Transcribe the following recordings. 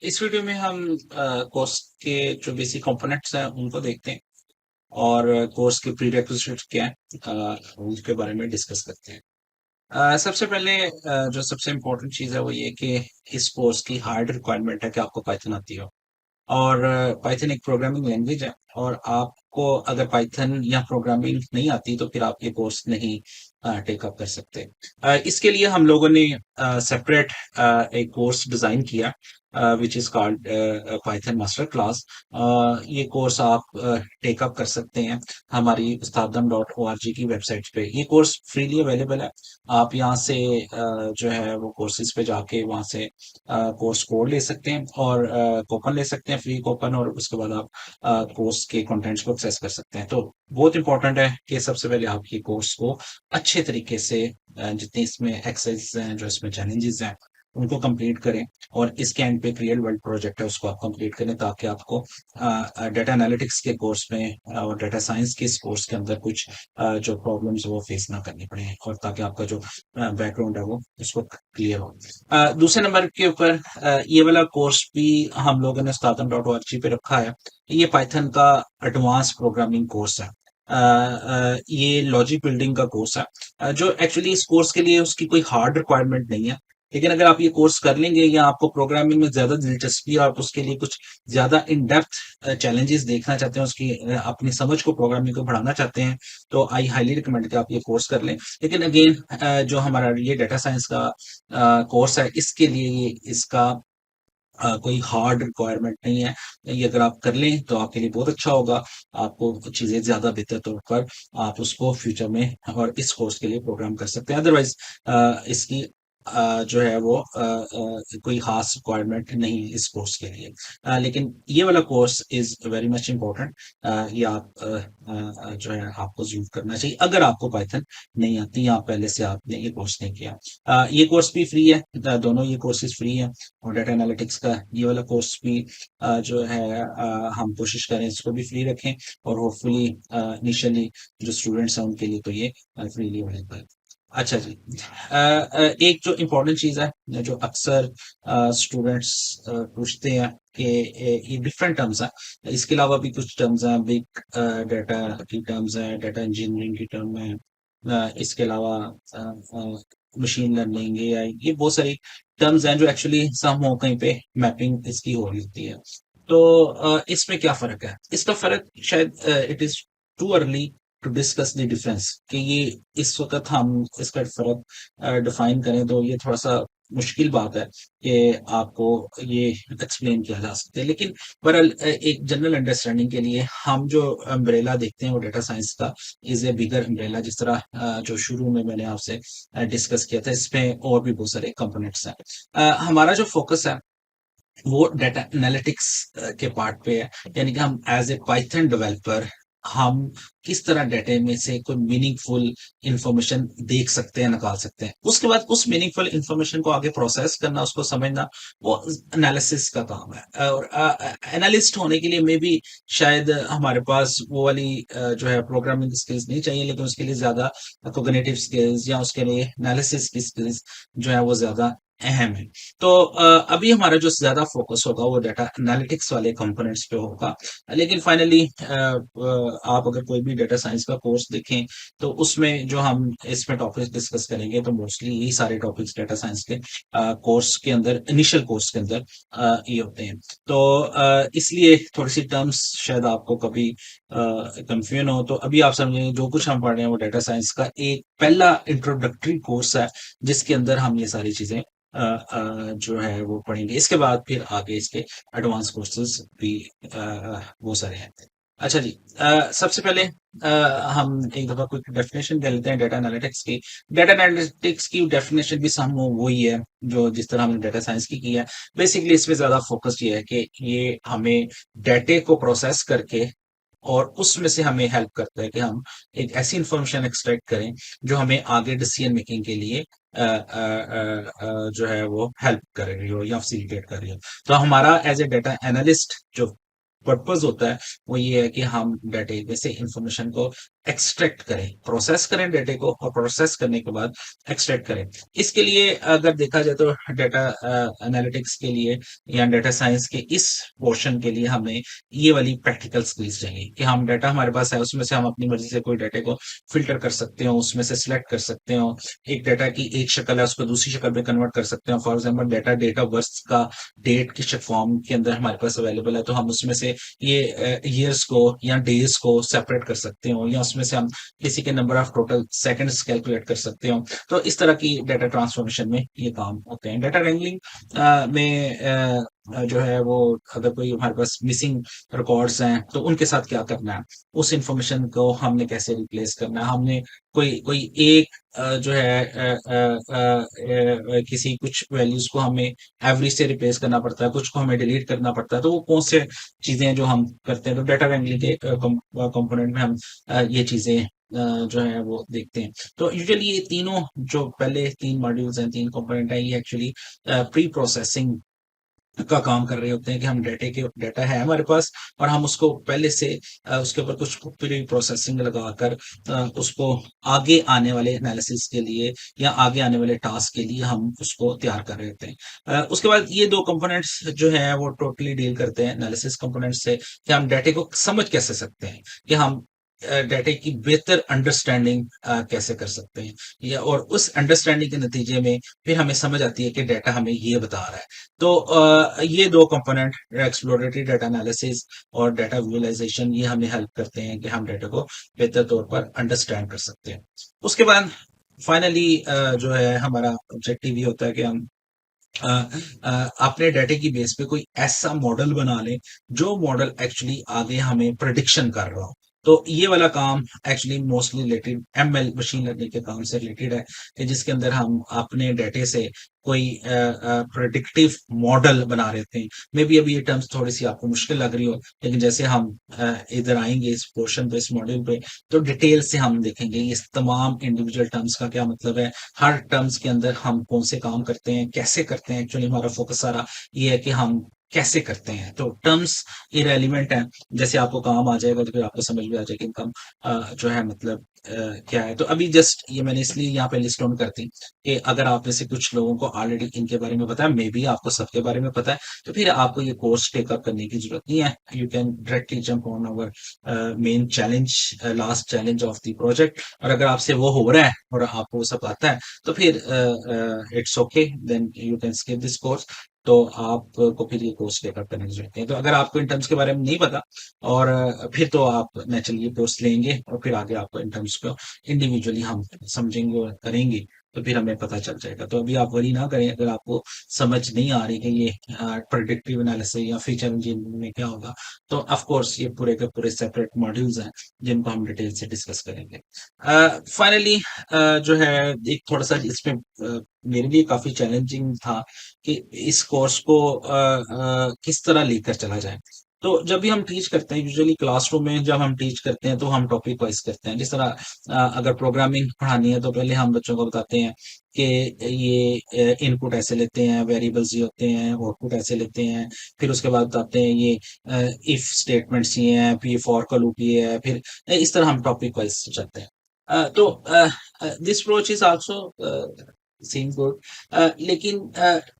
इस वीडियो में हम कोर्स के जो बेसिक कंपोनेंट्स हैं उनको देखते हैं और कोर्स के प्रीरेक्विजिट्स क्या हैं उनके बारे में डिस्कस करते हैं। सबसे पहले जो सबसे इम्पोर्टेंट चीज़ है वो ये कि इस कोर्स की हार्ड रिक्वायरमेंट है कि आपको पाइथन आती हो और पाइथन एक प्रोग्रामिंग लैंग्वेज है और आपको अगर पाइथन या प्रोग्रामिंग नहीं आती तो फिर आप ये कोर्स नहीं टेक अप कर सकते। इसके लिए हम लोगों ने सेपरेट एक कोर्स डिजाइन किया which is called Python master class. ये कोर्स आप टेक अप कर सकते हैं हमारी ustadam.org की वेबसाइट पे। ये कोर्स फ्रीली अवेलेबल है। आप यहाँ से जो है वो कोर्सेज पे जाके वहाँ से कोर्स कोड ले सकते हैं और कूपन ले सकते हैं, फ्री कूपन, और उसके बाद आप कोर्स के कंटेंट्स को एक्सेस कर सकते हैं। तो बहुत इंपॉर्टेंट है कि सबसे पहले आप ये कोर्स को अच्छे तरीके से जितने इसमें एक्सरसाइज हैं, जो इसमें चैलेंजेस हैं, उनको कंप्लीट करें और इसके एंड पे एक रियल वर्ल्ड प्रोजेक्ट है उसको आप कंप्लीट करें ताकि आपको डेटा एनालिटिक्स के कोर्स में और डेटा साइंस के इस कोर्स के अंदर कुछ जो प्रॉब्लम्स वो फेस ना करनी पड़े और ताकि आपका जो बैकग्राउंड है वो उसको क्लियर हो। दूसरे नंबर के ऊपर ये वाला कोर्स भी हम लोगों ने ustadam.org पे रखा है। ये पाइथन का एडवांस प्रोग्रामिंग कोर्स है। ये लॉजिक बिल्डिंग का कोर्स है जो एक्चुअली इस कोर्स के लिए उसकी कोई हार्ड रिक्वायरमेंट नहीं है। लेकिन अगर आप ये कोर्स कर लेंगे या आपको प्रोग्रामिंग में ज्यादा दिलचस्पी और आप उसके लिए कुछ ज्यादा इन डेप्थ चैलेंजेस देखना चाहते हैं, उसकी अपनी समझ को प्रोग्रामिंग को बढ़ाना चाहते हैं, तो आई हाईली रिकमेंड कि आप ये कोर्स कर लें। लेकिन अगेन जो हमारा ये डेटा साइंस का कोर्स है इसके लिए ये इसका कोई हार्ड रिक्वायरमेंट नहीं है। ये अगर आप कर लें तो आपके लिए बहुत अच्छा होगा। आपको चीजें ज्यादा बेहतर तौर पर आप उसको फ्यूचर में और इस कोर्स के लिए प्रोग्राम कर सकते हैं। अदरवाइज इसकी जो है वो कोई खास रिक्वायरमेंट नहीं इस कोर्स के लिए। लेकिन ये वाला course is very much important. ये आप जो है आपको जरूर करना चाहिए अगर आपको पाइथन नहीं आती या पहले से आपने ये कोर्स नहीं किया। ये कोर्स भी फ्री है। दोनों ये कोर्सेज फ्री है और डेटा एनालिटिक्स का ये वाला कोर्स भी जो है हम कोशिश करें इसको भी फ्री रखें और होपफुली इनिशियली जो स्टूडेंट्स हैं उनके लिए तो ये फ्रीली अवेलेबल है। अच्छा जी। एक जो इम्पोर्टेंट चीज है जो अक्सर स्टूडेंट्स पूछते हैं कि ये डिफरेंट टर्म्स हैं, इसके अलावा भी कुछ टर्म्स हैं, बिग डेटा की टर्म्स हैं, डेटा इंजीनियरिंग की टर्म है, इसके अलावा मशीन लर्निंग, एआई, ये बहुत सारी टर्म्स हैं जो एक्चुअली सम हो कहीं पे मैपिंग इसकी हो रही होती है। तो इसमें क्या फर्क है? इसका फर्क शायद it is too early to discuss the difference कि ये इस वक्त हम इसका फर्क डिफाइन करें तो ये थोड़ा सा मुश्किल बात है कि आपको ये एक्सप्लेन किया जा सकता है। लेकिन बहरहाल एक जनरल अंडरस्टैंडिंग के लिए हम जो अम्ब्रेला देखते हैं वो डेटा साइंस का इज ए बिगर अम्ब्रेला। जिस तरह जो शुरू में मैंने आपसे डिस्कस किया था, इसमें और भी बहुत सारे कंपोनेंट्स हैं। हमारा जो फोकस है वो डेटा एनालिटिक्स के पार्ट पे है, यानी कि हम एज ए पाइथन डेवलपर हम किस तरह डेटा में से कोई मीनिंगफुल इंफॉर्मेशन देख सकते हैं, निकाल सकते हैं। उसके बाद उस मीनिंगफुल इंफॉर्मेशन को आगे प्रोसेस करना, उसको समझना, वो एनालिसिस का काम है। और एनालिस्ट होने के लिए मे भी शायद हमारे पास वो वाली जो है प्रोग्रामिंग स्किल्स नहीं चाहिए, लेकिन उसके लिए ज्यादा कोग्निटिव स्किल्स या उसके लिए एनालिसिस की स्किल्स जो है वो ज्यादा अहम है। तो अभी हमारा जो ज्यादा फोकस होगा वो डेटा एनालिटिक्स वाले कंपोनेंट्स पे होगा। लेकिन फाइनली आप अगर कोई भी डेटा साइंस का कोर्स देखें तो उसमें जो हम इसमें टॉपिक्स डिस्कस करेंगे तो मोस्टली यही सारे टॉपिक्स डेटा साइंस के कोर्स के अंदर, इनिशियल कोर्स के अंदर ये होते हैं। तो इसलिए थोड़ी सी टर्म्स शायद आपको कभी कंफ्यूजन हो, तो अभी आप समझेंगे जो कुछ हम पढ़ रहे हैं वो डेटा साइंस का एक पहला इंट्रोडक्टरी कोर्स है जिसके अंदर हम ये सारी चीजें जो है वो पढ़ेंगे। इसके बाद फिर आगे इसके एडवांस कोर्सेज भी वो सारे हैं। अच्छा जी। सबसे पहले हम एक दफा क्विक डेफिनेशन दे लेते हैं डेटा एनालिटिक्स की। डेटा एनालिटिक्स की डेफिनेशन भी सम वही है जो जिस तरह हमने डेटा साइंस की है। बेसिकली इसमें ज्यादा फोकस ये है कि ये हमें डेटे को प्रोसेस करके और उसमें से हमें हेल्प करता है कि हम एक ऐसी इंफॉर्मेशन एक्सट्रैक्ट करें जो हमें आगे डिसीजन मेकिंग के लिए जो है वो हेल्प कर रही हो या फैसिलिटेट कर रही हो। तो हमारा एज ए डेटा एनालिस्ट जो पर्पस होता है वो ये है कि हम डाटा में से इंफॉर्मेशन को एक्सट्रैक्ट करें, प्रोसेस करें डेटा को और प्रोसेस करने के बाद एक्सट्रैक्ट करें। इसके लिए अगर देखा जाए तो डेटा एनालिटिक्स के लिए या डेटा साइंस के इस पोर्शन के लिए हमें ये वाली प्रैक्टिकल स्किल्स चाहिए कि हम डेटा हमारे पास है उसमें से हम अपनी मर्जी से कोई डेटा को फिल्टर कर सकते हो, उसमें से सिलेक्ट कर सकते हो। एक डेटा की एक शक्ल है उसको दूसरी शक्ल में कन्वर्ट कर सकते हो। For example data date of birth का डेट की फॉर्म के अंदर हमारे पास अवेलेबल है, तो हम उसमें से ये ईयर्स को या डेज को सेपरेट कर सकते हो, या उसमें से हम किसी के number of total seconds calculate कर सकते हो। तो इस तरह की डेटा ट्रांसफॉर्मेशन में ये काम होते हैं। डेटा रैंगलिंग में जो है वो अगर कोई हमारे पास मिसिंग रिकॉर्ड्स हैं तो उनके साथ क्या करना है, उस इंफॉर्मेशन को हमने कैसे रिप्लेस करना है। हमने कोई कोई एक जो है किसी कुछ वैल्यूज को हमें एवरेज से रिप्लेस करना पड़ता है, कुछ को हमें डिलीट करना पड़ता है, तो वो कौन से चीजें हैं जो हम करते हैं। तो डेटा रैंगलिंग के कंपोनेंट में हम ये चीजें जो है वो देखते हैं। तो यूजुअली ये तीनों जो पहले तीन मॉड्यूल्स हैं, तीन कंपोनेंट है, ये एक्चुअली प्री प्रोसेसिंग का काम कर रहे होते हैं कि हम डेटा है हमारे पास और हम उसको पहले से उसके ऊपर कुछ प्री प्रोसेसिंग लगाकर उसको आगे आने वाले एनालिसिस के लिए या आगे आने वाले टास्क के लिए हम उसको तैयार कर रहे होते हैं। उसके बाद ये दो कंपोनेंट्स जो है वो टोटली डील करते हैं एनालिसिस कंपोनेंट से कि हम डेटा को समझ कैसे सकते हैं, कि हम डेटा की बेहतर अंडरस्टैंडिंग कैसे कर सकते हैं, या और उस अंडरस्टैंडिंग के नतीजे में फिर हमें समझ आती है कि डेटा हमें ये बता रहा है। तो ये दो कंपोनेंट एक्सप्लोरेटरी डेटा एनालिसिस और डेटा विजुअलाइजेशन ये हमें हेल्प करते हैं कि हम डेटा को बेहतर तौर पर अंडरस्टैंड कर सकते हैं। उसके बाद फाइनली जो है हमारा ऑब्जेक्टिव ये होता है कि हम अ, अपने डेटा की बेस पे कोई ऐसा मॉडल बना लें जो मॉडल एक्चुअली आगे हमें प्रिडिक्शन कर रहा हो। तो ये वाला काम actually mostly related ML machine learning के काम से रिलेटेड है, कि जिसके अंदर हम अपने डेटे से कोई प्रेडिक्टिव मॉडल बना रहे थे। मे बी अभी ये टर्म्स थोड़ी सी आपको मुश्किल लग रही हो, लेकिन जैसे हम इधर आएंगे इस पोर्शन पे, इस मॉड्यूल पे, तो डिटेल से हम देखेंगे इस तमाम इंडिविजुअल टर्म्स का क्या मतलब है, हर टर्म्स के अंदर हम कौन से काम करते हैं, कैसे करते हैं। एक्चुअली हमारा फोकस सारा ये है कि हम कैसे करते हैं। तो टर्म्स इरेलीवेंट है, जैसे आपको काम आ जाएगा तो फिर आपको समझ में आ जाएगा इनकम जो है मतलब क्या है। तो अभी जस्ट ये मैंने इसलिए यहाँ पे लिस्ट डाउन कर दी कि अगर आप में से कुछ लोगों को ऑलरेडी इनके बारे में पता है, मे बी आपको सबके बारे में पता है, तो फिर आपको ये कोर्स टेकअप करने की जरूरत नहीं है। You can directly jump on our main challenge, last challenge of the project. और अगर आपसे वो हो रहा है और आपको वो सब आता है तो फिर it's okay, then you can skip this course. तो आपको फिर ये कोर्स टेकअप करने की जरूरत है। तो अगर आपको इन टर्म्स के बारे में नहीं पता और फिर तो आप नेचुरली ये कोर्स लेंगे और फिर आगे आपको इन टर्म्स को इंडिविजुअली हम समझेंगे और करेंगे, तो फिर हमें पता चल जाएगा। तो अभी आप वरी ना करें अगर आपको समझ नहीं आ रही कि ये प्रेडिक्टिव एनालिसिस या फीचर इंजीनियरिंग में क्या होगा, तो ऑफ कोर्स ये पूरे के पूरे सेपरेट मॉड्यूल्स हैं जिनको हम डिटेल से डिस्कस करेंगे। फाइनली जो है एक थोड़ा सा इसमें मेरे लिए काफी चैलेंजिंग था कि इस कोर्स को किस तरह लेकर चला जाए। तो जब भी हम टीच करते हैं, यूजुअली क्लासरूम में जब हम टीच करते हैं तो हम टॉपिक वाइज करते हैं। जिस तरह अगर प्रोग्रामिंग पढ़ानी है तो पहले हम बच्चों को बताते हैं कि ये इनपुट ऐसे लेते हैं, वेरिएबल्स ये होते हैं, आउटपुट ऐसे लेते हैं। फिर उसके बाद बताते हैं ये इफ स्टेटमेंट्स ये हैं, फिर फॉर का लूप ये है। फिर इस तरह हम टॉपिक वाइज चलते हैं। तो this approach is also same good, लेकिन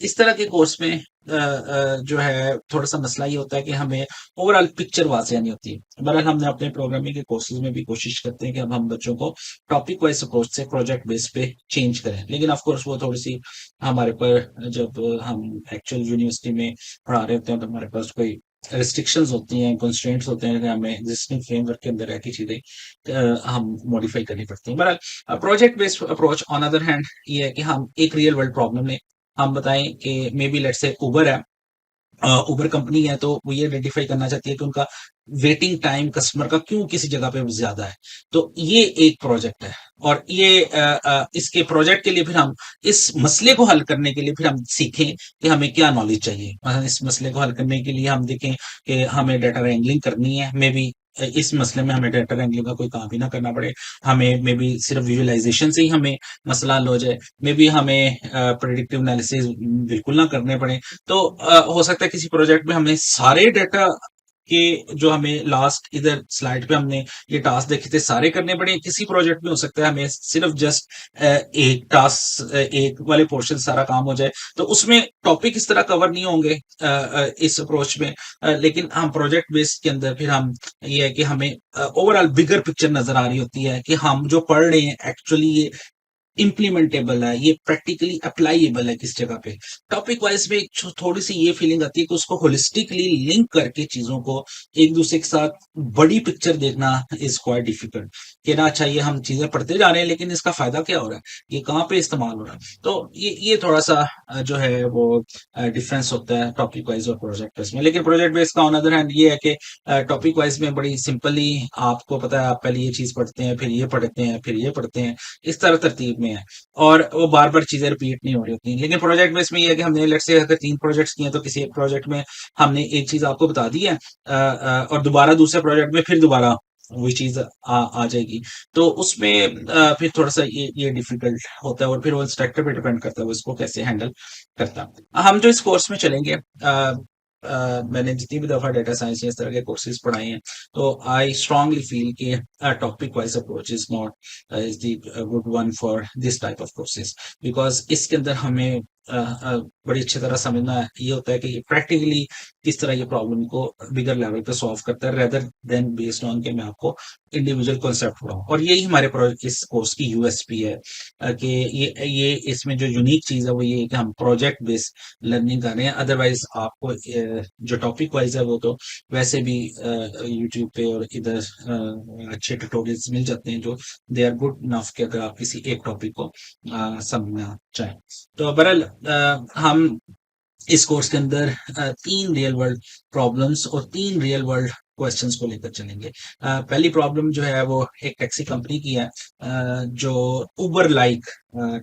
इस तरह के कोर्स में जो है थोड़ा सा मसला ये होता है कि हमें ओवरऑल पिक्चर वाज़िया नहीं होती। बहरहाल हमने अपने प्रोग्रामिंग के कोर्सेज में भी कोशिश करते हैं कि अब हम बच्चों को टॉपिक वाइज अप्रोच से प्रोजेक्ट बेस पे चेंज करें, लेकिन ऑफ कोर्स वो थोड़ी सी हमारे पर जब हम एक्चुअल यूनिवर्सिटी में पढ़ा रहे होते हैं तो हमारे पास कोई रिस्ट्रिक्शंस होती हैं, कंस्ट्रेंट्स होते हैं कि हमें एग्जिस्टिंग फ्रेमवर्क के अंदर रह के चीजें हम मॉडिफाई करनी पड़ती हैं। बहरहाल project based approach on other hand ये है कि हम एक रियल वर्ल्ड प्रॉब्लम लें, हम बताएं कि मे बी लेट्स से उबर है, उबर कंपनी है, तो वो ये आइडेंटिफाई करना चाहती है कि उनका वेटिंग टाइम कस्टमर का क्यों किसी जगह पे ज्यादा है। तो ये एक प्रोजेक्ट है और ये इसके प्रोजेक्ट के लिए फिर हम इस मसले को हल करने के लिए फिर हम सीखें कि हमें क्या नॉलेज चाहिए। मतलब इस मसले को हल करने के लिए हम देखें कि हमें डाटा रैंगलिंग करनी है, मे बी इस मसले में हमें डाटा रैंगलिंग का कोई काम ही ना करना पड़े, हमें मे बी सिर्फ विजुअलाइजेशन से ही हमें मसला हल हो जाए, मे बी हमें प्रेडिक्टिव एनालिसिस बिल्कुल ना करने पड़े। तो हो सकता है किसी प्रोजेक्ट में हमें सारे डाटा कि जो हमें लास्ट इधर स्लाइड पे हमने ये टास्क देखे थे सारे करने पड़े, किसी प्रोजेक्ट में हो सकता है हमें सिर्फ जस्ट एक टास्क एक वाले पोर्शन सारा काम हो जाए, तो उसमें टॉपिक इस तरह कवर नहीं होंगे इस अप्रोच में। लेकिन हम प्रोजेक्ट बेस्ड के अंदर फिर हम ये है कि हमें ओवरऑल बिगर पिक्चर नजर आ रही होती है कि हम जो पढ़ रहे हैं एक्चुअली ये इम्प्लीमेंटेबल है, ये प्रैक्टिकली अप्लाईएबल है किस जगह पे। टॉपिक वाइज में थोड़ी सी ये फीलिंग आती है कि उसको होलिस्टिकली लिंक करके चीजों को एक दूसरे के साथ बड़ी पिक्चर देखना इज क्वाइट डिफिकल्ट, कि ना अच्छा ये हम चीजें पढ़ते जा रहे हैं लेकिन इसका फायदा क्या हो रहा है, ये कहाँ पे इस्तेमाल हो रहा है। तो ये थोड़ा सा जो है वो डिफरेंस होता है टॉपिक वाइज और प्रोजेक्ट बेस में। लेकिन प्रोजेक्ट बेस का ऑन अदर हैंड ये है कि टॉपिक वाइज में बड़ी सिंपली आपको पता है, आप पहले ये चीज पढ़ते हैं, फिर ये पढ़ते हैं, फिर ये पढ़ते हैं, इस तरह तरतीब में है, और वो बार बार चीजें रिपीट नहीं हो रही होती। लेकिन प्रोजेक्ट बेस में ये है कि हमने लेट्स से अगर 3 प्रोजेक्ट्स किए हैं तो किसी एक प्रोजेक्ट में हमने एक चीज आपको बता दी है, और दोबारा दूसरे प्रोजेक्ट में फिर दोबारा वही चीज आ जाएगी। तो उसमें फिर थोड़ा सा ये डिफिकल्ट होता है, और फिर वो इंस्ट्रक्टर पे डिपेंड करता है वो इसको कैसे हैंडल करता है। हम जो इस कोर्स में चलेंगे, मैंने जितनी भी दफा डेटा साइंस या इस तरह के कोर्सेज पढ़ाए हैं, तो आई स्ट्रांगली फील कि topic wise approach is not is the good one for this type of courses, because इसके अंदर हमें बड़ी अच्छी तरह समझना ये होता है कि प्रैक्टिकली किस तरह ये प्रॉब्लम को बिगर लेवल पे सॉल्व करता है, रेदर देन बेस्ड ऑन के मैं आपको इंडिविजुअल कॉन्सेप्ट पढ़ाऊं। और यही हमारे इस कोर्स की यूएसपी है, कि ये इसमें जो यूनिक चीज है वो ये है कि हम प्रोजेक्ट बेस्ड लर्निंग कर रहे हैं। अदरवाइज आपको जो टॉपिक वाइज है वो तो वैसे भी यूट्यूब पे और इधर अच्छे ट्यूटोरियल्स मिल जाते हैं जो दे आर गुड इनफ कि अगर आप किसी एक टॉपिक को समझना चाहें। तो बहरहाल हम इस कोर्स के अंदर 3 रियल वर्ल्ड प्रॉब्लम्स और 3 रियल वर्ल्ड क्वेश्चंस को लेकर चलेंगे। पहली प्रॉब्लम जो है वो एक टैक्सी कंपनी की है, जो उबर लाइक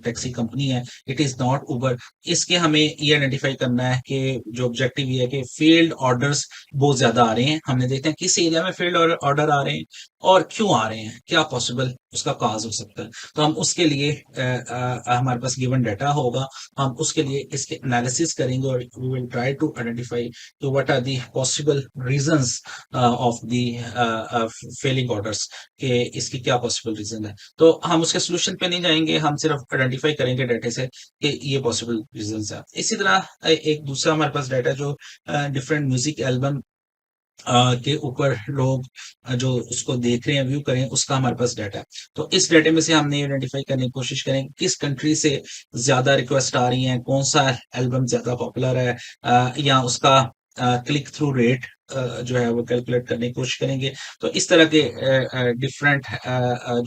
टैक्सी कंपनी है, इट इज नॉट उबर। इसके हमें ये आइडेंटिफाई करना है कि जो ऑब्जेक्टिव ये है कि फील्ड ऑर्डर्स बहुत ज्यादा आ रहे हैं, हमने देखते हैं किस एरिया में फील्ड ऑर्डर आ रहे हैं और क्यों आ रहे हैं, क्या पॉसिबल उसका काज हो सकता है। तो हम उसके लिए हमारे पास गिवन डाटा होगा, हम उसके लिए इसके एनालिसिस करेंगे और we will try to identify तो what are the possible reasons of the failing orders, के इसकी क्या पॉसिबल रीजन है। तो हम उसके सोल्यूशन पे नहीं जाएंगे, हम सिर्फ आइडेंटिफाई करेंगे डाटा से कि ये पॉसिबल रीजंस है। इसी तरह एक दूसरा हमारे पास डाटा जो डिफरेंट म्यूजिक एल्बम के ऊपर लोग जो उसको देख रहे हैं, व्यू करें, उसका हमारे पास डाटा है। तो इस डाटा में से हमने आइडेंटिफाई करने की कोशिश करें किस कंट्री से ज्यादा रिक्वेस्ट आ रही हैं, कौन सा एल्बम ज्यादा पॉपुलर है, या उसका क्लिक थ्रू रेट जो है वो कैलकुलेट करने की कोशिश करेंगे। तो इस तरह के डिफरेंट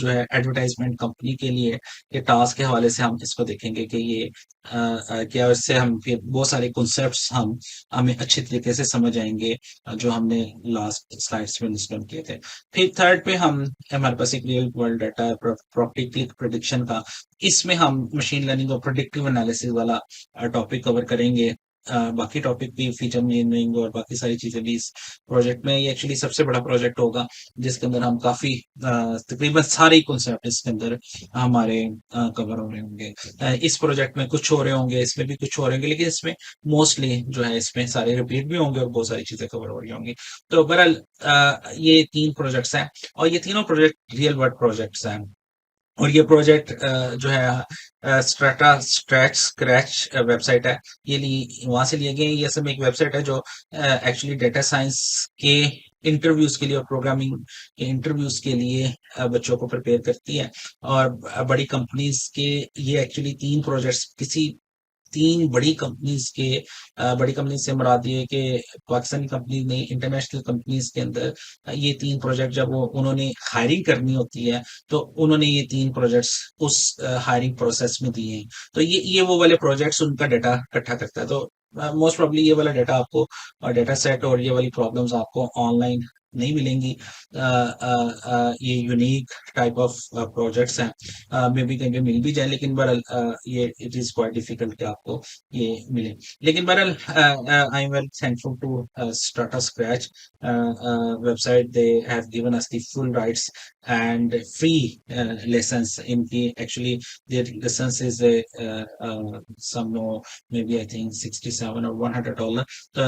जो है एडवर्टाइजमेंट कंपनी के लिए के टास्क के हवाले से हम इसको देखेंगे कि ये क्या, इससे हम फिर बहुत सारे कॉन्सेप्ट्स हमें अच्छे तरीके से समझ आएंगे जो हमने लास्ट स्लाइड्स में डिस्कस किए थे। फिर थर्ड पे हम हमारे पास एक real world data property click prediction का, इसमें हम मशीन लर्निंग और प्रेडिक्टिव एनालिसिस वाला टॉपिक कवर करेंगे। बाकी टॉपिक भी फीचर इंजीनियरिंग और बाकी सारी चीजें भी इस प्रोजेक्ट में, ये एक्चुअली सबसे बड़ा प्रोजेक्ट होगा जिसके अंदर हम काफी तकरीबन सारे कॉन्सेप्ट इसके अंदर हमारे कवर हो रहे होंगे। इस प्रोजेक्ट में कुछ हो रहे होंगे, इसमें भी कुछ हो रहे होंगे, लेकिन इसमें मोस्टली जो है इसमें सारे रिपीट भी होंगे और बहुत सारी चीजें कवर हो रही होंगी। तो बहरहाल ये 3 प्रोजेक्ट्स हैं और ये तीनों प्रोजेक्ट रियल वर्ल्ड प्रोजेक्ट्स हैं। और ये प्रोजेक्ट जो है स्ट्रेटा स्ट्रेच स्क्रैच वेबसाइट है, ये वहां से लिए गए। ये सब एक वेबसाइट है जो एक्चुअली डेटा साइंस के इंटरव्यूज के लिए और प्रोग्रामिंग के इंटरव्यूज के लिए बच्चों को प्रिपेयर करती है। और बड़ी कंपनीज के ये एक्चुअली 3 प्रोजेक्ट्स किसी 3 बड़ी कंपनीज के, बड़ी कंपनी से मुराद ये कि पाकिस्तानी कंपनी ने इंटरनेशनल कंपनीज के अंदर ये 3 प्रोजेक्ट जब वो उन्होंने हायरिंग करनी होती है तो उन्होंने ये 3 प्रोजेक्ट्स उस हायरिंग प्रोसेस में दिए हैं। तो ये वो वाले प्रोजेक्ट्स उनका डाटा इकट्ठा करता है। तो मोस्ट प्रोबेबली ये वाला डाटा आपको, और डाटा सेट और ये वाली प्रॉब्लम्स आपको ऑनलाइन नहीं मिलेंगी। ये यूनिक टाइप ऑफ प्रोजेक्ट्स हैं, मे बी कहीं पे मिल भी जाए, लेकिन बहरहाल ये इट इज क्वाइट डिफिकल्ट कि आपको ये मिले। लेकिन बहरहाल I am very thankful to start scratch website. They have given us the full rights and free lessons. In the actually their lessons is some no, maybe I think 67 or $100.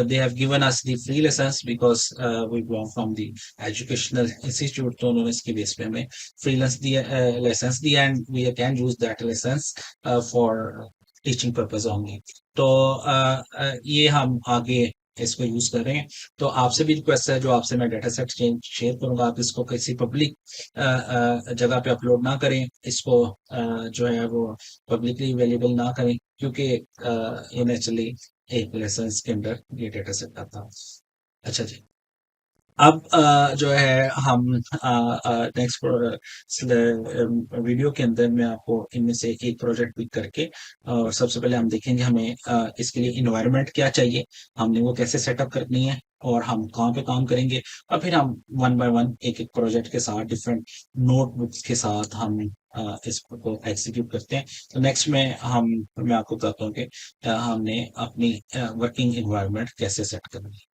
They have given us the free lessons because we belong from the educational institute. तो उन्होंने इसके base पे हमें free lessons दिया and we can use that lessons for teaching purpose only. तो ये हम आगे इसको यूज कर रहे हैं। तो आपसे भी रिक्वेस्ट है, जो आपसे मैं डेटा सेट शेयर करूंगा, आप इसको किसी पब्लिक जगह पे अपलोड ना करें, इसको जो है वो पब्लिकली अवेलेबल ना करें, क्योंकि ये नेचुरली एक लेसन के अंदर ये डेटा सेट आता है। अच्छा जी, अब जो है हम नेक्स्ट वीडियो के अंदर मैं आपको इनमें से एक प्रोजेक्ट पिक करके और सबसे पहले हम देखेंगे हमें इसके लिए इन्वायरमेंट क्या चाहिए, हमने वो कैसे सेटअप करनी है और हम कहाँ पे काम करेंगे, और फिर हम वन बाय वन एक एक प्रोजेक्ट के साथ डिफरेंट नोटबुक्स के साथ हम इसको एग्जीक्यूट करते हैं। तो नेक्स्ट में मैं आपको बताता हूँ कि हमने अपनी वर्किंग इन्वायरमेंट कैसे सेट करनी है।